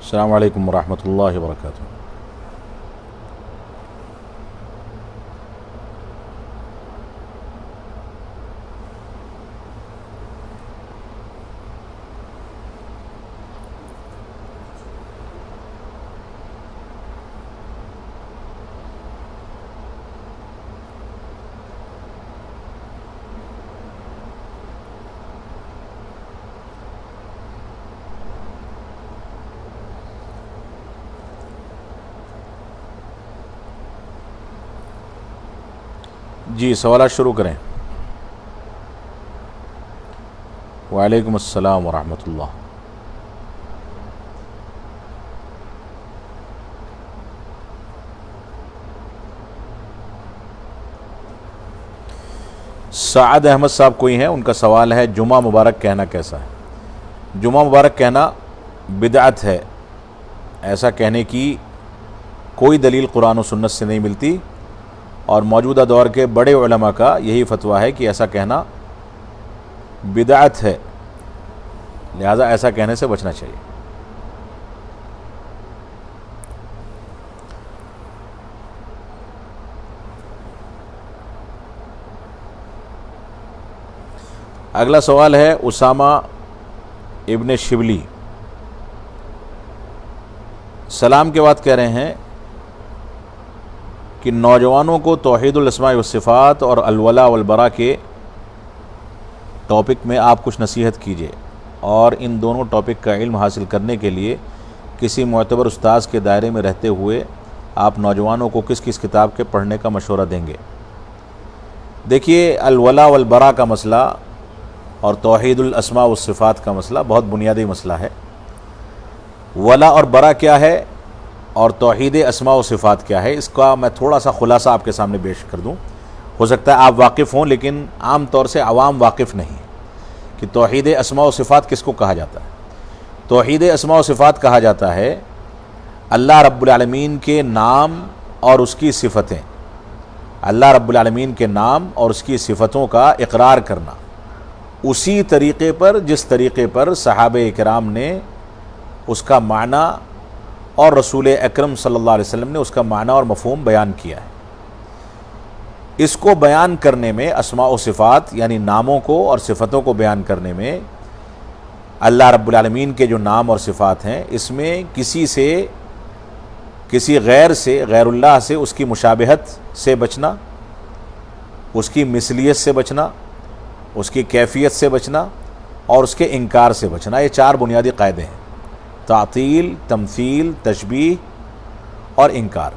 السلام علیکم ورحمۃ اللہ وبرکاتہ۔ جی سوالات شروع کریں۔ وعلیکم السلام ورحمۃ اللہ۔ سعد احمد صاحب کوئی ہیں، ان کا سوال ہے جمعہ مبارک کہنا کیسا ہے؟ جمعہ مبارک کہنا بدعت ہے، ایسا کہنے کی کوئی دلیل قرآن و سنت سے نہیں ملتی، اور موجودہ دور کے بڑے علماء کا یہی فتویٰ ہے کہ ایسا کہنا بدعت ہے، لہذا ایسا کہنے سے بچنا چاہیے۔ اگلا سوال ہے اسامہ ابن شبلی، سلام کے بعد کہہ رہے ہیں کہ نوجوانوں کو توحید الاسماء والصفات اور الولاء والبراء کے ٹاپک میں آپ کچھ نصیحت کیجیے، اور ان دونوں ٹاپک کا علم حاصل کرنے کے لیے کسی معتبر استاذ کے دائرے میں رہتے ہوئے آپ نوجوانوں کو کس کس کتاب کے پڑھنے کا مشورہ دیں گے؟ دیکھیے، الولاء والبراء کا مسئلہ اور توحید الاسماء والصفات کا مسئلہ بہت بنیادی مسئلہ ہے۔ ولا اور برا کیا ہے اور توحید اسماء و صفات کیا ہے، اس کا میں تھوڑا سا خلاصہ آپ کے سامنے پیش کر دوں۔ ہو سکتا ہے آپ واقف ہوں، لیکن عام طور سے عوام واقف نہیں کہ توحید اسماء و صفات کس کو کہا جاتا ہے۔ توحید اسماء و صفات کہا جاتا ہے اللہ رب العالمین کے نام اور اس کی صفتیں، اللہ رب العالمین کے نام اور اس کی صفتوں کا اقرار کرنا اسی طریقے پر جس طریقے پر صحابہ کرام نے اس کا معنی اور رسول اکرم صلی اللہ علیہ وسلم نے اس کا معنی اور مفہوم بیان کیا ہے۔ اس کو بیان کرنے میں، اسماء و صفات یعنی ناموں کو اور صفتوں کو بیان کرنے میں، اللہ رب العالمین کے جو نام اور صفات ہیں اس میں کسی غیر سے، غیر اللہ سے اس کی مشابہت سے بچنا، اس کی مثلیت سے بچنا، اس کی کیفیت سے بچنا اور اس کے انکار سے بچنا، یہ چار بنیادی قاعدے ہیں: تعطیل، تمثیل، تشبیہ اور انکار۔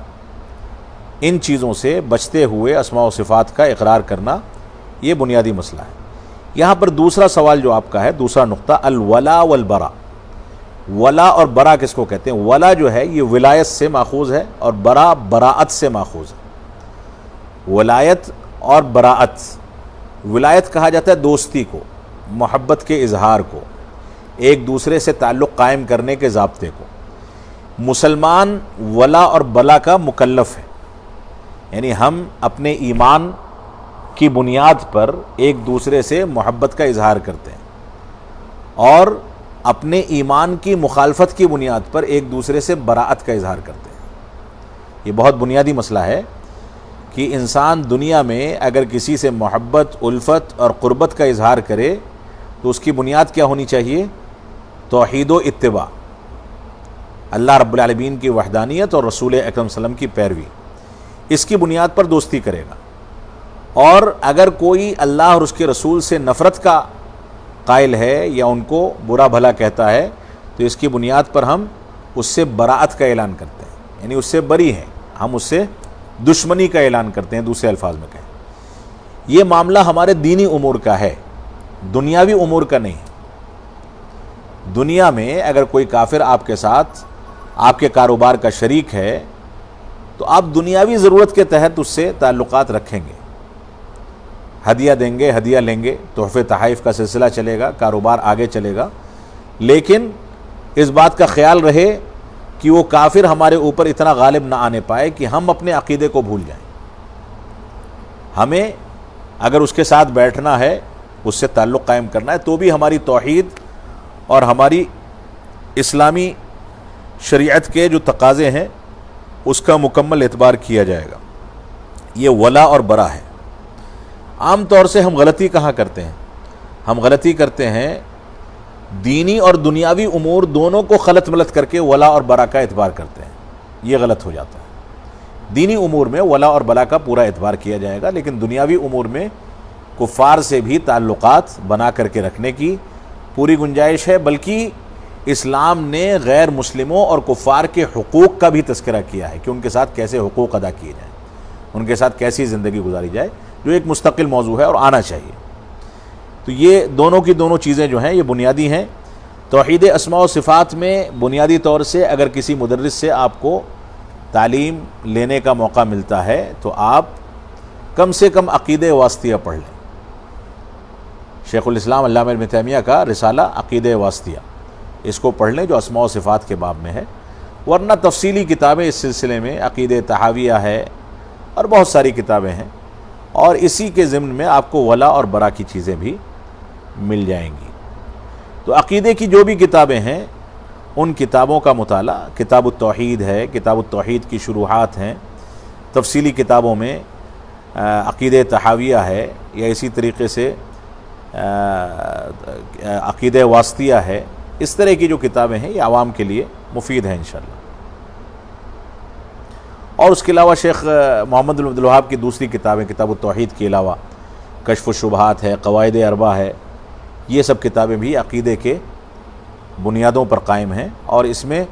ان چیزوں سے بچتے ہوئے اسماء و صفات کا اقرار کرنا یہ بنیادی مسئلہ ہے۔ یہاں پر دوسرا سوال جو آپ کا ہے، دوسرا نقطہ، الولا والبرا۔ ولا اور برا کس کو کہتے ہیں؟ ولا جو ہے یہ ولایت سے ماخوذ ہے، اور برا براعت سے ماخوذ ہے۔ ولایت اور براعت، ولایت کہا جاتا ہے دوستی کو، محبت کے اظہار کو، ایک دوسرے سے تعلق قائم کرنے کے ضابطے کو۔ مسلمان ولا اور بلا کا مکلف ہے، یعنی ہم اپنے ایمان کی بنیاد پر ایک دوسرے سے محبت کا اظہار کرتے ہیں، اور اپنے ایمان کی مخالفت کی بنیاد پر ایک دوسرے سے براعت کا اظہار کرتے ہیں۔ یہ بہت بنیادی مسئلہ ہے کہ انسان دنیا میں اگر کسی سے محبت، الفت اور قربت کا اظہار کرے تو اس کی بنیاد کیا ہونی چاہیے؟ توحید و اتباع، اللہ رب العالمین کی وحدانیت اور رسول اکرم صلی اللہ علیہ وسلم کی پیروی، اس کی بنیاد پر دوستی کرے گا۔ اور اگر کوئی اللہ اور اس کے رسول سے نفرت کا قائل ہے یا ان کو برا بھلا کہتا ہے تو اس کی بنیاد پر ہم اس سے براعت کا اعلان کرتے ہیں، یعنی اس سے بری ہیں، ہم اس سے دشمنی کا اعلان کرتے ہیں، دوسرے الفاظ میں کہیں۔ یہ معاملہ ہمارے دینی امور کا ہے، دنیاوی امور کا نہیں۔ دنیا میں اگر کوئی کافر آپ کے ساتھ آپ کے کاروبار کا شریک ہے تو آپ دنیاوی ضرورت کے تحت اس سے تعلقات رکھیں گے، ہدیہ دیں گے، ہدیہ لیں گے، تحفے تحائف کا سلسلہ چلے گا، کاروبار آگے چلے گا، لیکن اس بات کا خیال رہے کہ وہ کافر ہمارے اوپر اتنا غالب نہ آنے پائے کہ ہم اپنے عقیدے کو بھول جائیں۔ ہمیں اگر اس کے ساتھ بیٹھنا ہے، اس سے تعلق قائم کرنا ہے، تو بھی ہماری توحید اور ہماری اسلامی شریعت کے جو تقاضے ہیں اس کا مکمل اعتبار کیا جائے گا. یہ ولا اور برا ہے. عام طور سے ہم غلطی کہاں کرتے ہیں؟ ہم غلطی کرتے ہیں دینی اور دنیاوی امور دونوں کو خلط ملط کر کے ولا اور برا کا اعتبار کرتے ہیں. یہ غلط ہو جاتا ہے. دینی امور میں ولا اور برا کا پورا اعتبار کیا جائے گا، لیکن دنیاوی امور میں کفار سے بھی تعلقات بنا کر کے رکھنے کی پوری گنجائش ہے. بلکہ اسلام نے غیر مسلموں اور کفار کے حقوق کا بھی تذکرہ کیا ہے کہ ان کے ساتھ کیسے حقوق ادا کیے جائیں، ان کے ساتھ کیسی زندگی گزاری جائے، جو ایک مستقل موضوع ہے اور آنا چاہیے. تو یہ دونوں کی دونوں چیزیں جو ہیں یہ بنیادی ہیں. توحید اسماء و صفات میں بنیادی طور سے اگر کسی مدرس سے آپ کو تعلیم لینے کا موقع ملتا ہے تو آپ کم سے کم عقیدہ واسطیہ پڑھ لیں. شیخ الاسلام علامہ ابن تیمیہ کا رسالہ عقیدہ واسطیہ، اس کو پڑھ لیں جو اسماء و صفات کے باب میں ہے. ورنہ تفصیلی کتابیں اس سلسلے میں عقیدہ تحاویہ ہے اور بہت ساری کتابیں ہیں، اور اسی کے ضمن میں آپ کو ولا اور برا کی چیزیں بھی مل جائیں گی. تو عقیدے کی جو بھی کتابیں ہیں ان کتابوں کا مطالعہ، کتاب التوحید ہے، کتاب التوحید کی شروحات ہیں، تفصیلی کتابوں میں عقیدہ تحاویہ ہے، یا اسی طریقے سے عقیدہ واسطیہ ہے. اس طرح کی جو کتابیں ہیں یہ عوام کے لیے مفید ہیں انشاءاللہ. اور اس کے علاوہ شیخ محمد بن عبد الوہاب کی دوسری کتابیں، کتاب التوحید کے علاوہ کشف الشبہات ہے، قواعد اربع ہے، یہ سب کتابیں بھی عقیدے کے بنیادوں پر قائم ہیں، اور اس میں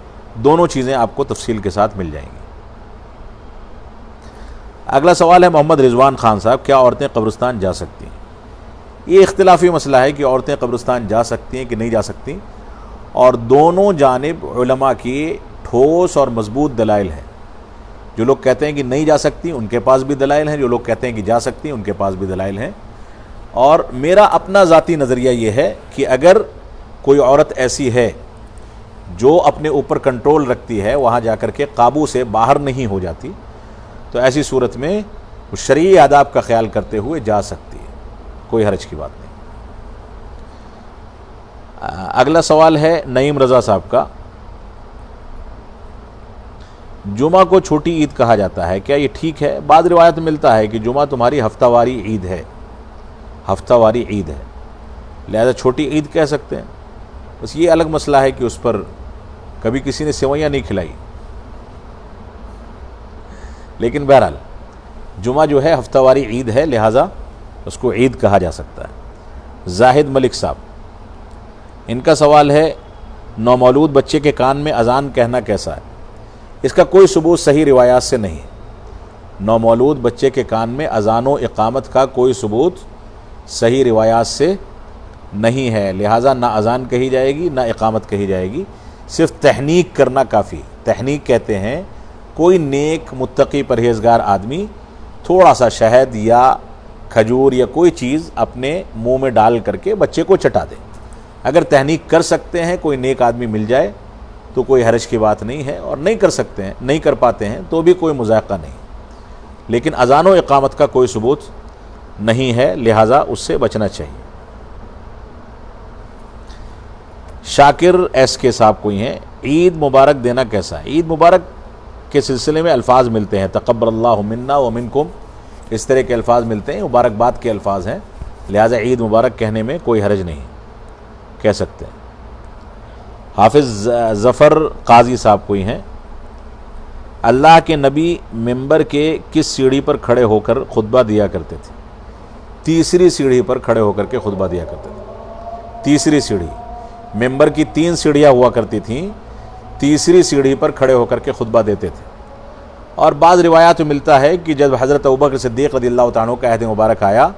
دونوں چیزیں آپ کو تفصیل کے ساتھ مل جائیں گی. اگلا سوال ہے محمد رضوان خان صاحب، کیا عورتیں قبرستان جا سکتی ہیں؟ یہ اختلافی مسئلہ ہے کہ عورتیں قبرستان جا سکتی ہیں کہ نہیں جا سکتی، اور دونوں جانب علماء کی ٹھوس اور مضبوط دلائل ہیں. جو لوگ کہتے ہیں کہ نہیں جا سکتی ان کے پاس بھی دلائل ہیں، جو لوگ کہتے ہیں کہ جا سکتی ہیں ان کے پاس بھی دلائل ہیں. اور میرا اپنا ذاتی نظریہ یہ ہے کہ اگر کوئی عورت ایسی ہے جو اپنے اوپر کنٹرول رکھتی ہے، وہاں جا کر کے قابو سے باہر نہیں ہو جاتی، تو ایسی صورت میں وہ شرعی آداب کا خیال کرتے ہوئے جا سکتی ہے، کوئی حرج کی بات نہیں. اگلا سوال ہے نعیم رضا صاحب کا، جمعہ کو چھوٹی عید کہا جاتا ہے، کیا یہ ٹھیک ہے؟ بعض روایت میں ملتا ہے کہ جمعہ تمہاری ہفتہ واری عید ہے، ہفتہ واری عید ہے، لہذا چھوٹی عید کہہ سکتے ہیں. بس یہ الگ مسئلہ ہے کہ اس پر کبھی کسی نے سیویاں نہیں کھلائی، لیکن بہرحال جمعہ جو ہے ہفتہ واری عید ہے، لہذا اس کو عید کہا جا سکتا ہے. زاہد ملک صاحب، ان کا سوال ہے نومولود بچے کے کان میں اذان کہنا کیسا ہے؟ اس کا کوئی ثبوت صحیح روایات سے نہیں ہے. نومولود بچے کے کان میں اذان و اقامت کا کوئی ثبوت صحیح روایات سے نہیں ہے، لہٰذا نہ اذان کہی جائے گی نہ اقامت کہی جائے گی. صرف تحنیک کرنا کافی. تحنیک کہتے ہیں کوئی نیک متقی پرہیزگار آدمی تھوڑا سا شہد یا کھجور یا کوئی چیز اپنے منہ میں ڈال کر کے بچے کو چٹا دے. اگر تحنیک کر سکتے ہیں، کوئی نیک آدمی مل جائے تو کوئی حرج کی بات نہیں ہے، اور نہیں کر سکتے ہیں، نہیں کر پاتے ہیں تو بھی کوئی مذائقہ نہیں. لیکن اذان و اقامت کا کوئی ثبوت نہیں ہے، لہٰذا اس سے بچنا چاہیے. شاکر ایس کے صاحب کوئی ہیں، عید مبارک دینا کیسا ہے؟ عید مبارک کے سلسلے میں الفاظ ملتے ہیں، تقبل اللہ منا ومنکم، اس طرح کے الفاظ ملتے ہیں، مبارکباد کے الفاظ ہیں، لہٰذا عید مبارک کہنے میں کوئی حرج نہیں، کہہ سکتے ہیں. حافظ ظفر قاضی صاحب کوئی ہیں، اللہ کے نبی ممبر کے کس سیڑھی پر کھڑے ہو کر خطبہ دیا کرتے تھے؟ تیسری سیڑھی پر کھڑے ہو کر کے خطبہ دیا کرتے تھے. تیسری سیڑھی، ممبر کی 3 سیڑھیاں ہوا کرتی تھیں، تیسری سیڑھی پر کھڑے ہو کر کے خطبہ دیتے تھے. اور بعض روایات میں ملتا ہے کہ جب حضرت ابوبکر صدیق رضی اللہ تعالیٰ عنہ کا عہد مبارک آیا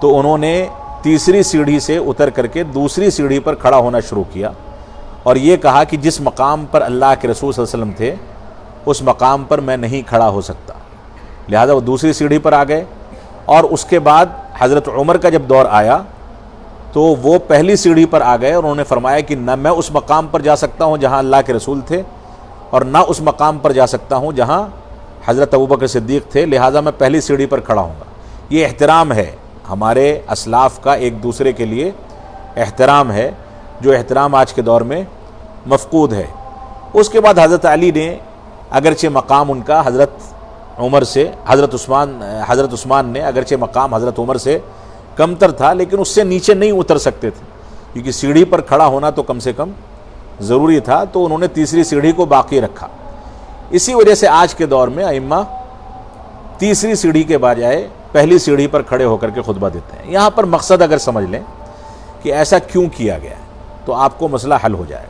تو انہوں نے تیسری سیڑھی سے اتر کر کے دوسری سیڑھی پر کھڑا ہونا شروع کیا، اور یہ کہا کہ جس مقام پر اللہ کے رسول صلی اللہ علیہ وسلم تھے اس مقام پر میں نہیں کھڑا ہو سکتا، لہذا وہ دوسری سیڑھی پر آ گئے. اور اس کے بعد حضرت عمر کا جب دور آیا تو وہ پہلی سیڑھی پر آ گئے، اور انہوں نے فرمایا کہ نہ میں اس مقام پر جا سکتا ہوں جہاں اللہ کے رسول تھے، اور نہ اس مقام پر جا سکتا ہوں جہاں حضرت ابوبکر صدیق تھے، لہٰذا میں پہلی سیڑھی پر کھڑا ہوں گا. یہ احترام ہے ہمارے اسلاف کا، ایک دوسرے کے لیے احترام ہے، جو احترام آج کے دور میں مفقود ہے. اس کے بعد حضرت علی نے اگرچہ مقام ان کا حضرت عثمان نے اگرچہ مقام حضرت عمر سے کمتر تھا، لیکن اس سے نیچے نہیں اتر سکتے تھے، کیونکہ سیڑھی پر کھڑا ہونا تو کم سے کم ضروری تھا، تو انہوں نے تیسری سیڑھی کو باقی رکھا۔ اسی وجہ سے آج کے دور میں ائمہ تیسری سیڑھی کے بجائے پہلی سیڑھی پر کھڑے ہو کر کے خطبہ دیتے ہیں۔ یہاں پر مقصد اگر سمجھ لیں کہ ایسا کیوں کیا گیا ہے تو آپ کو مسئلہ حل ہو جائے گا۔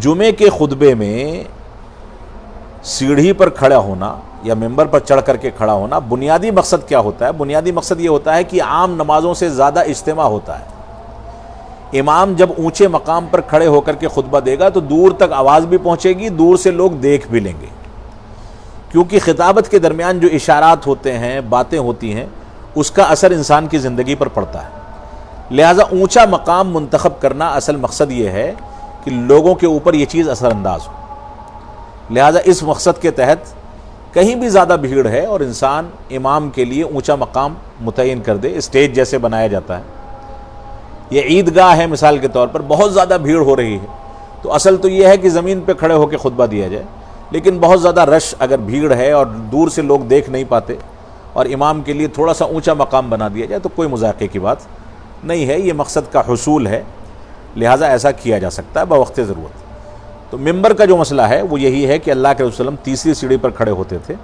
جمعے کے خطبے میں سیڑھی پر کھڑا ہونا یا ممبر پر چڑھ کر کے کھڑا ہونا، بنیادی مقصد کیا ہوتا ہے؟ بنیادی مقصد یہ ہوتا ہے کہ عام نمازوں سے زیادہ اجتماع ہوتا ہے۔ امام جب اونچے مقام پر کھڑے ہو کر کے خطبہ دے گا تو دور تک آواز بھی پہنچے گی، دور سے لوگ دیکھ بھی لیں گے، کیونکہ خطابت کے درمیان جو اشارات ہوتے ہیں، باتیں ہوتی ہیں، اس کا اثر انسان کی زندگی پر پڑتا ہے۔ لہٰذا اونچا مقام منتخب کرنا اصل مقصد یہ ہے کہ لوگوں کے اوپر یہ چیز اثر انداز ہو۔ لہٰذا اس مقصد کے تحت کہیں بھی زیادہ بھیڑ ہے اور انسان امام کے لیے اونچا مقام متعین کر دے، اسٹیج جیسے بنایا جاتا ہے، یہ عیدگاہ ہے مثال کے طور پر، بہت زیادہ بھیڑ ہو رہی ہے، تو اصل تو یہ ہے کہ زمین پہ کھڑے ہو کے خطبہ دیا جائے، لیکن بہت زیادہ رش اگر بھیڑ ہے اور دور سے لوگ دیکھ نہیں پاتے اور امام کے لیے تھوڑا سا اونچا مقام بنا دیا جائے تو کوئی مذاقے کی بات نہیں ہے، یہ مقصد کا حصول ہے، لہٰذا ایسا کیا جا سکتا ہے بوقت ضرورت۔ تو ممبر کا جو مسئلہ ہے وہ یہی ہے کہ اللہ کے رسول صلی اللہ علیہ وسلم تیسری سیڑھی پر کھڑے ہوتے تھے،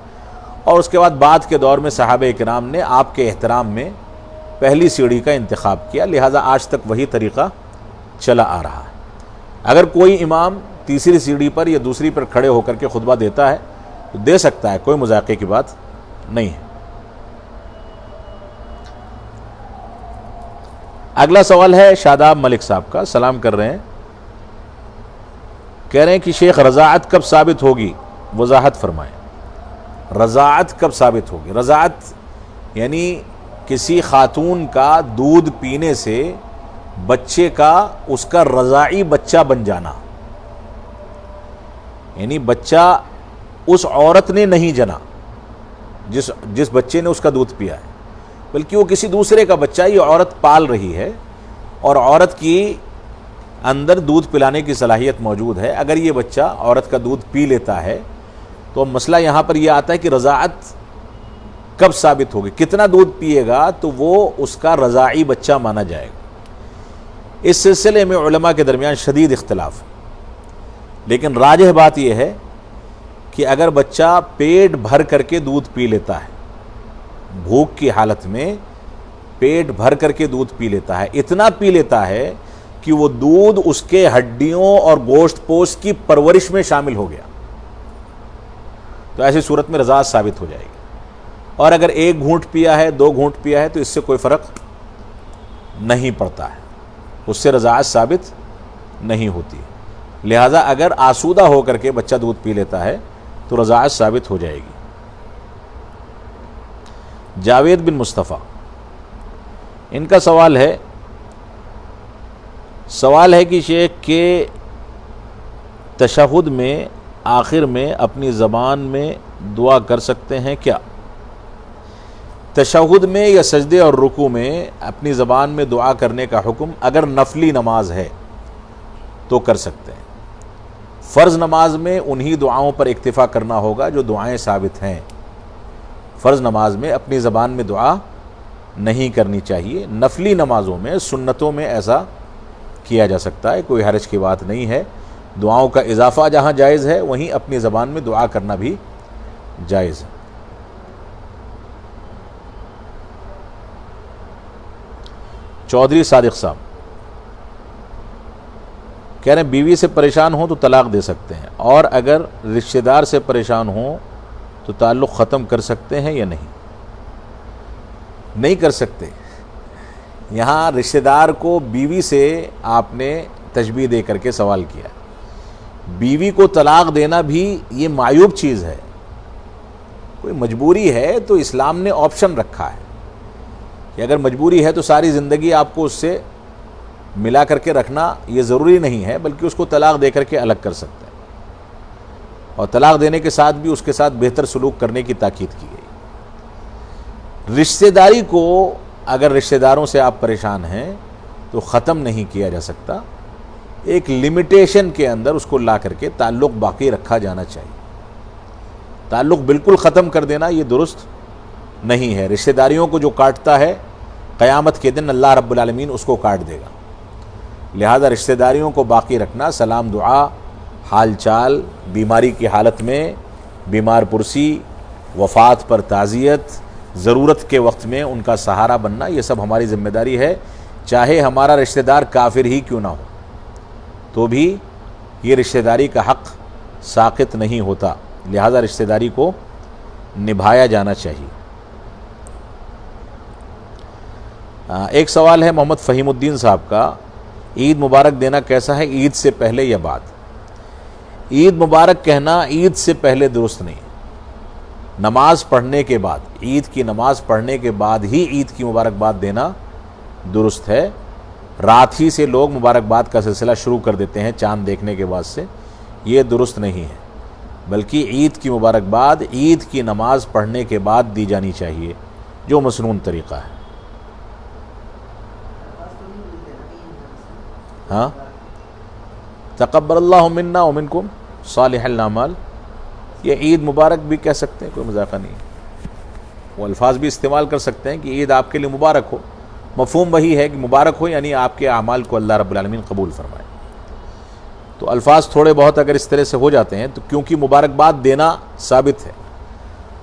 اور اس کے بعد کے دور میں صحابہ کرام نے آپ کے احترام میں پہلی سیڑھی کا انتخاب کیا، لہٰذا آج تک وہی طریقہ چلا آ رہا ہے۔ اگر کوئی امام تیسری سیڑھی پر یا دوسری پر کھڑے ہو کر کے خطبہ دیتا ہے تو دے سکتا ہے، کوئی مذاقے کی بات نہیں ہے۔ اگلا سوال ہے شاداب ملک صاحب کا، سلام کر رہے ہیں، کہہ رہے ہیں کہ شیخ رضاعت کب ثابت ہوگی، وضاحت فرمائیں۔ رضاعت کب ثابت ہوگی؟ رضاعت یعنی کسی خاتون کا دودھ پینے سے بچے کا اس کا رضاعی بچہ بن جانا، یعنی بچہ اس عورت نے نہیں جنا جس بچے نے اس کا دودھ پیا ہے، بلکہ وہ کسی دوسرے کا بچہ یہ عورت پال رہی ہے، اور عورت کی اندر دودھ پلانے کی صلاحیت موجود ہے۔ اگر یہ بچہ عورت کا دودھ پی لیتا ہے تو مسئلہ یہاں پر یہ آتا ہے کہ رضاعت کب ثابت ہوگی، کتنا دودھ پیے گا تو وہ اس کا رضاعی بچہ مانا جائے گا۔ اس سلسلے میں علماء کے درمیان شدید اختلاف ہے، لیکن راجح بات یہ ہے کہ اگر بچہ پیٹ بھر کر کے دودھ پی لیتا ہے، بھوک کی حالت میں پیٹ بھر کر کے دودھ پی لیتا ہے، اتنا پی لیتا ہے کہ وہ دودھ اس کے ہڈیوں اور گوشت پوست کی پرورش میں شامل ہو گیا، تو ایسی صورت میں رضاعت ثابت ہو جائے گی۔ اور اگر ایک گھونٹ پیا ہے، 2 گھونٹ پیا ہے تو اس سے کوئی فرق نہیں پڑتا ہے، اس سے رضاعت ثابت نہیں ہوتی ہے۔ لہذا اگر آسودہ ہو کر کے بچہ دودھ پی لیتا ہے تو رضاعت ثابت ہو جائے گی۔ جاوید بن مصطفیٰ، ان کا سوال ہے کہ شیخ کے تشہد میں آخر میں اپنی زبان میں دعا کر سکتے ہیں کیا؟ تشہد میں یا سجدے اور رکوع میں اپنی زبان میں دعا کرنے کا حکم اگر نفلی نماز ہے تو کر سکتے ہیں۔ فرض نماز میں انہی دعاؤں پر اکتفا کرنا ہوگا جو دعائیں ثابت ہیں۔ فرض نماز میں اپنی زبان میں دعا نہیں کرنی چاہیے، نفلی نمازوں میں سنتوں میں ایسا کیا جا سکتا ہے، کوئی حرج کی بات نہیں ہے۔ دعاؤں کا اضافہ جہاں جائز ہے وہیں اپنی زبان میں دعا کرنا بھی جائز ہے۔ چودھری صادق صاحب کہہ رہے ہیں بیوی سے پریشان ہوں تو طلاق دے سکتے ہیں، اور اگر رشتہ دار سے پریشان ہوں تو تعلق ختم کر سکتے ہیں یا نہیں؟ نہیں کر سکتے۔ یہاں رشتہ دار کو بیوی سے آپ نے تشبیہ دے کر کے سوال کیا، بیوی کو طلاق دینا بھی یہ معیوب چیز ہے، کوئی مجبوری ہے تو اسلام نے آپشن رکھا ہے کہ اگر مجبوری ہے تو ساری زندگی آپ کو اس سے ملا کر کے رکھنا یہ ضروری نہیں ہے، بلکہ اس کو طلاق دے کر کے الگ کر سکتے ہیں، اور طلاق دینے کے ساتھ بھی اس کے ساتھ بہتر سلوک کرنے کی تاکید کی گئی۔ رشتہ داری کو اگر رشتہ داروں سے آپ پریشان ہیں تو ختم نہیں کیا جا سکتا، ایک لمیٹیشن کے اندر اس کو لا کر کے تعلق باقی رکھا جانا چاہیے. تعلق بالکل ختم کر دینا یہ درست نہیں ہے. رشتہ داریوں کو جو کاٹتا ہے قیامت کے دن اللہ رب العالمین اس کو کاٹ دے گا. لہذا رشتہ داریوں کو باقی رکھنا، سلام دعا، حال چال، بیماری کی حالت میں بیمار پرسی، وفات پر تعزیت، ضرورت کے وقت میں ان کا سہارا بننا، یہ سب ہماری ذمہ داری ہے. چاہے ہمارا رشتہ دار کافر ہی کیوں نہ ہو تو بھی یہ رشتہ داری کا حق ساقط نہیں ہوتا. لہذا رشتہ داری کو نبھایا جانا چاہیے. ایک سوال ہے محمد فہیم الدین صاحب کا، عید مبارک دینا کیسا ہے، عید سے پہلے یا بعد؟ عید مبارک کہنا عید سے پہلے درست نہیں. نماز پڑھنے کے بعد، عید کی نماز پڑھنے کے بعد ہی عید کی مبارکباد دینا درست ہے. رات ہی سے لوگ مبارکباد کا سلسلہ شروع کر دیتے ہیں چاند دیکھنے کے بعد سے، یہ درست نہیں ہے. بلکہ عید کی مبارکباد عید کی نماز پڑھنے کے بعد دی جانی چاہیے، جو مسنون طریقہ ہے. ہاں، تقبل اللہ منا ومنکم صالح الاعمال، یہ عید مبارک بھی کہہ سکتے ہیں، کوئی مذاقہ نہیں. وہ الفاظ بھی استعمال کر سکتے ہیں کہ عید آپ کے لیے مبارک ہو. مفہوم وہی ہے کہ مبارک ہو یعنی آپ کے اعمال کو اللہ رب العالمین قبول فرمائے. تو الفاظ تھوڑے بہت اگر اس طرح سے ہو جاتے ہیں تو کیونکہ مبارکباد دینا ثابت ہے.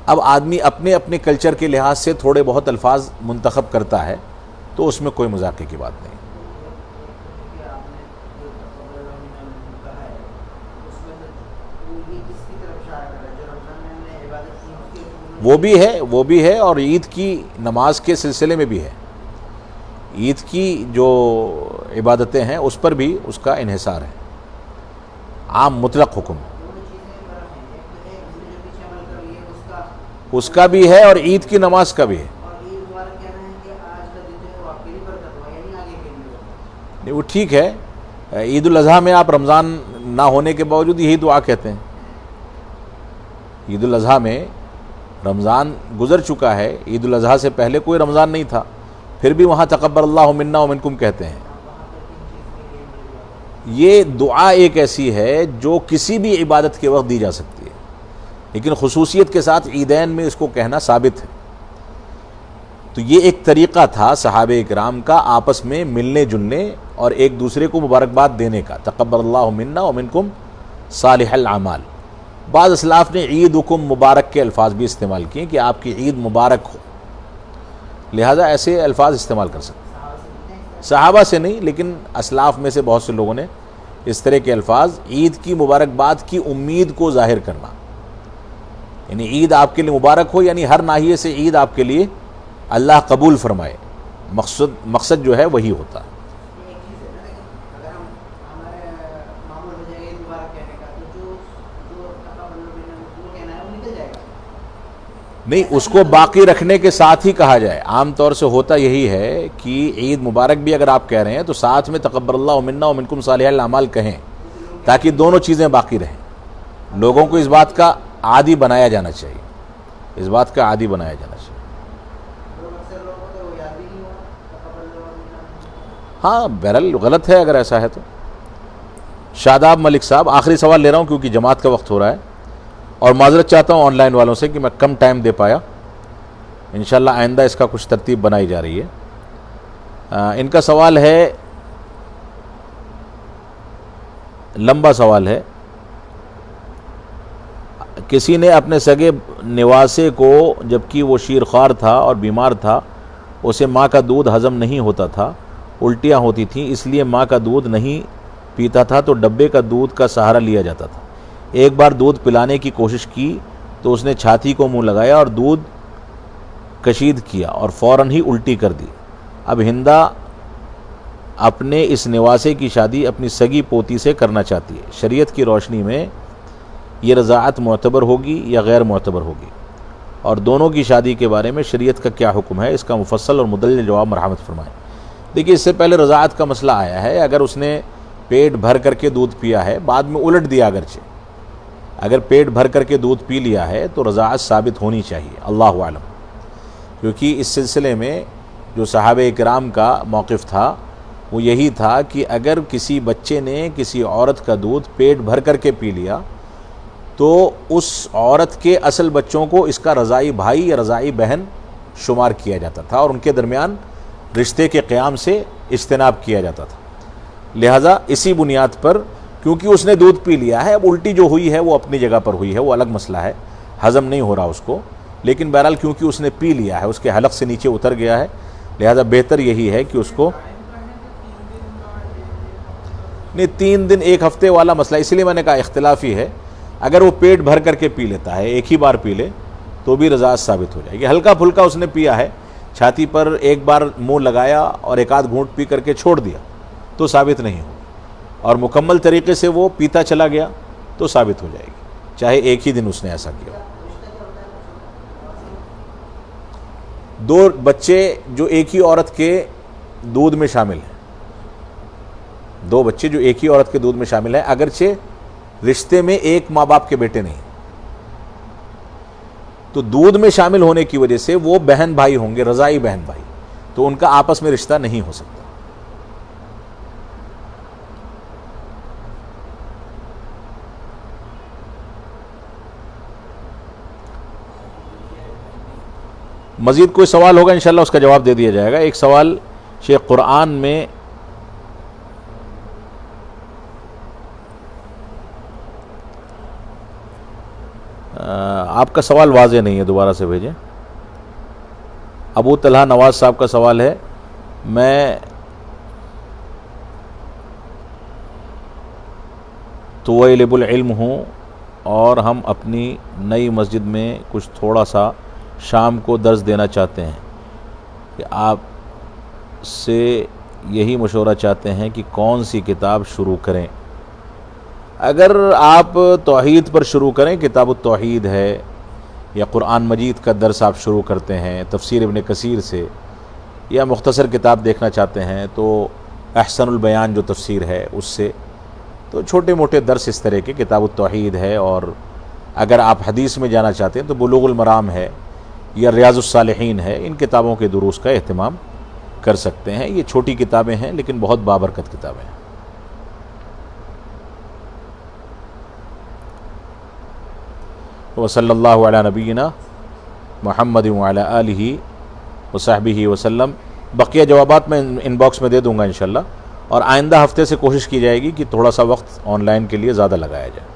اب آدمی اپنے اپنے کلچر کے لحاظ سے تھوڑے بہت الفاظ منتخب کرتا ہے تو اس میں کوئی مذاقے کی بات نہیں. وہ بھی ہے اور عید کی نماز کے سلسلے میں بھی ہے. عید کی جو عبادتیں ہیں اس پر بھی اس کا انحصار ہے. عام مطلق حکم اس کا بھی ہے اور عید کی نماز کا بھی ہے. نہیں وہ ٹھیک ہے. عید الاضحیٰ میں آپ رمضان نہ ہونے کے باوجود یہی دعا کہتے ہیں. عید الاضحیٰ میں رمضان گزر چکا ہے، عید الاضحیٰ سے پہلے کوئی رمضان نہیں تھا، پھر بھی وہاں تقبل اللہ منا ومنکم کہتے ہیں. یہ دعا ایک ایسی ہے جو کسی بھی عبادت کے وقت دی جا سکتی ہے، لیکن خصوصیت کے ساتھ عیدین میں اس کو کہنا ثابت ہے. تو یہ ایک طریقہ تھا صحابہ کرام کا آپس میں ملنے جلنے اور ایک دوسرے کو مبارکباد دینے کا. تقبل اللہ منا ومنکم صالح الاعمال. بعض اسلاف نے عیدکم مبارک کے الفاظ بھی استعمال کیے کہ آپ کی عید مبارک ہو، لہذا ایسے الفاظ استعمال کر سکتے. صحابہ سے نہیں لیکن اسلاف میں سے بہت سے لوگوں نے اس طرح کے الفاظ عید کی مبارکباد کی امید کو ظاہر کرنا، یعنی عید آپ کے لیے مبارک ہو یعنی ہر ناحیے سے عید آپ کے لیے اللہ قبول فرمائے. مقصد جو ہے وہی ہوتا ہے. نہیں، اس کو باقی رکھنے کے ساتھ ہی کہا جائے. عام طور سے ہوتا یہی ہے کہ عید مبارک بھی اگر آپ کہہ رہے ہیں تو ساتھ میں تقبل اللہ منا ومنکم صالح الاعمال کہیں تاکہ دونوں چیزیں باقی رہیں. لوگوں کو اس بات کا عادی بنایا جانا چاہیے، اس بات کا عادی بنایا جانا چاہیے. ہاں بہرحال غلط ہے اگر ایسا ہے تو. شاداب ملک صاحب، آخری سوال لے رہا ہوں کیونکہ جماعت کا وقت ہو رہا ہے اور معذرت چاہتا ہوں آن لائن والوں سے کہ میں کم ٹائم دے پایا. انشاءاللہ آئندہ اس کا کچھ ترتیب بنائی جا رہی ہے. ان کا سوال ہے، لمبا سوال ہے. کسی نے اپنے سگے نواسے کو جبکہ وہ شیرخوار تھا اور بیمار تھا، اسے ماں کا دودھ ہضم نہیں ہوتا تھا، الٹیاں ہوتی تھیں، اس لیے ماں کا دودھ نہیں پیتا تھا تو ڈبے کا دودھ کا سہارا لیا جاتا تھا. ایک بار دودھ پلانے کی کوشش کی تو اس نے چھاتی کو منہ لگایا اور دودھ کشید کیا اور فوراً ہی الٹی کر دی. اب ہندا اپنے اس نواسے کی شادی اپنی سگی پوتی سے کرنا چاہتی ہے. شریعت کی روشنی میں یہ رضاعت معتبر ہوگی یا غیر معتبر ہوگی، اور دونوں کی شادی کے بارے میں شریعت کا کیا حکم ہے؟ اس کا مفصل اور مدلل جواب مرحمت فرمائیں. دیکھیے، اس سے پہلے رضاعت کا مسئلہ آیا ہے. اگر اس نے پیٹ بھر کر کے دودھ پیا ہے، بعد میں الٹ دیا، اگرچہ اگر پیٹ بھر کر کے دودھ پی لیا ہے تو رضاعت ثابت ہونی چاہیے، اللہ اعلم. کیونکہ اس سلسلے میں جو صحابہ کرام کا موقف تھا وہ یہی تھا کہ اگر کسی بچے نے کسی عورت کا دودھ پیٹ بھر کر کے پی لیا تو اس عورت کے اصل بچوں کو اس کا رضاعی بھائی یا رضاعی بہن شمار کیا جاتا تھا اور ان کے درمیان رشتے کے قیام سے اجتناب کیا جاتا تھا۔ لہٰذا اسی بنیاد پر کیونکہ اس نے دودھ پی لیا ہے، اب الٹی جو ہوئی ہے وہ اپنی جگہ پر ہوئی ہے، وہ الگ مسئلہ ہے، ہضم نہیں ہو رہا اس کو، لیکن بہرحال کیونکہ اس نے پی لیا ہے، اس کے حلق سے نیچے اتر گیا ہے، لہٰذا بہتر یہی ہے کہ اس کو نہیں 3 دن 1 ہفتے والا مسئلہ، اسی لیے میں نے کہا اختلافی ہے۔ اگر وہ پیٹ بھر کر کے پی لیتا ہے، ایک ہی بار پی لے تو بھی رضاعت ثابت ہو جائے گی۔ ہلکا پھلکا اس نے پیا ہے، چھاتی پر ایک بار منہ لگایا اور ایک آدھ گھونٹ پی کر کے چھوڑ دیا تو ثابت نہیں ہو، اور مکمل طریقے سے وہ پیتا چلا گیا تو ثابت ہو جائے گی، چاہے ایک ہی دن اس نے ایسا کیا ہو۔ 2 بچے جو ایک ہی عورت کے دودھ میں شامل ہیں، 2 بچے جو ایک ہی عورت کے دودھ میں شامل ہیں، اگرچہ رشتے میں ایک ماں باپ کے بیٹے نہیں، تو دودھ میں شامل ہونے کی وجہ سے وہ بہن بھائی ہوں گے، رضاعی بہن بھائی، تو ان کا آپس میں رشتہ نہیں ہو سکتا۔ مزید کوئی سوال ہوگا انشاءاللہ اس کا جواب دے دیا جائے گا۔ ایک سوال شیخ، قرآن میں آپ کا سوال واضح نہیں ہے، دوبارہ سے بھیجیں۔ ابو طلحہ نواز صاحب کا سوال ہے، میں طویلب العلم ہوں اور ہم اپنی نئی مسجد میں کچھ تھوڑا سا شام کو درس دینا چاہتے ہیں کہ آپ سے یہی مشورہ چاہتے ہیں کہ کون سی کتاب شروع کریں۔ اگر آپ توحید پر شروع کریں، کتاب التوحید ہے، یا قرآن مجید کا درس آپ شروع کرتے ہیں تفسیر ابن کثیر سے، یا مختصر کتاب دیکھنا چاہتے ہیں تو احسن البیان جو تفسیر ہے اس سے، تو چھوٹے موٹے درس اس طرح کے کتاب التوحید ہے۔ اور اگر آپ حدیث میں جانا چاہتے ہیں تو بلوغ المرام ہے یا ریاض الصالحین ہے، ان کتابوں کے دروس کا اہتمام کر سکتے ہیں۔ یہ چھوٹی کتابیں ہیں لیکن بہت بابرکت کتابیں ہیں۔ وصلی اللہ علی نبینا محمد وعلی آلہ وصحبہ وسلم۔ بقیہ جوابات میں ان باکس میں دے دوں گا انشاءاللہ، اور آئندہ ہفتے سے کوشش کی جائے گی کہ تھوڑا سا وقت آن لائن کے لیے زیادہ لگایا جائے۔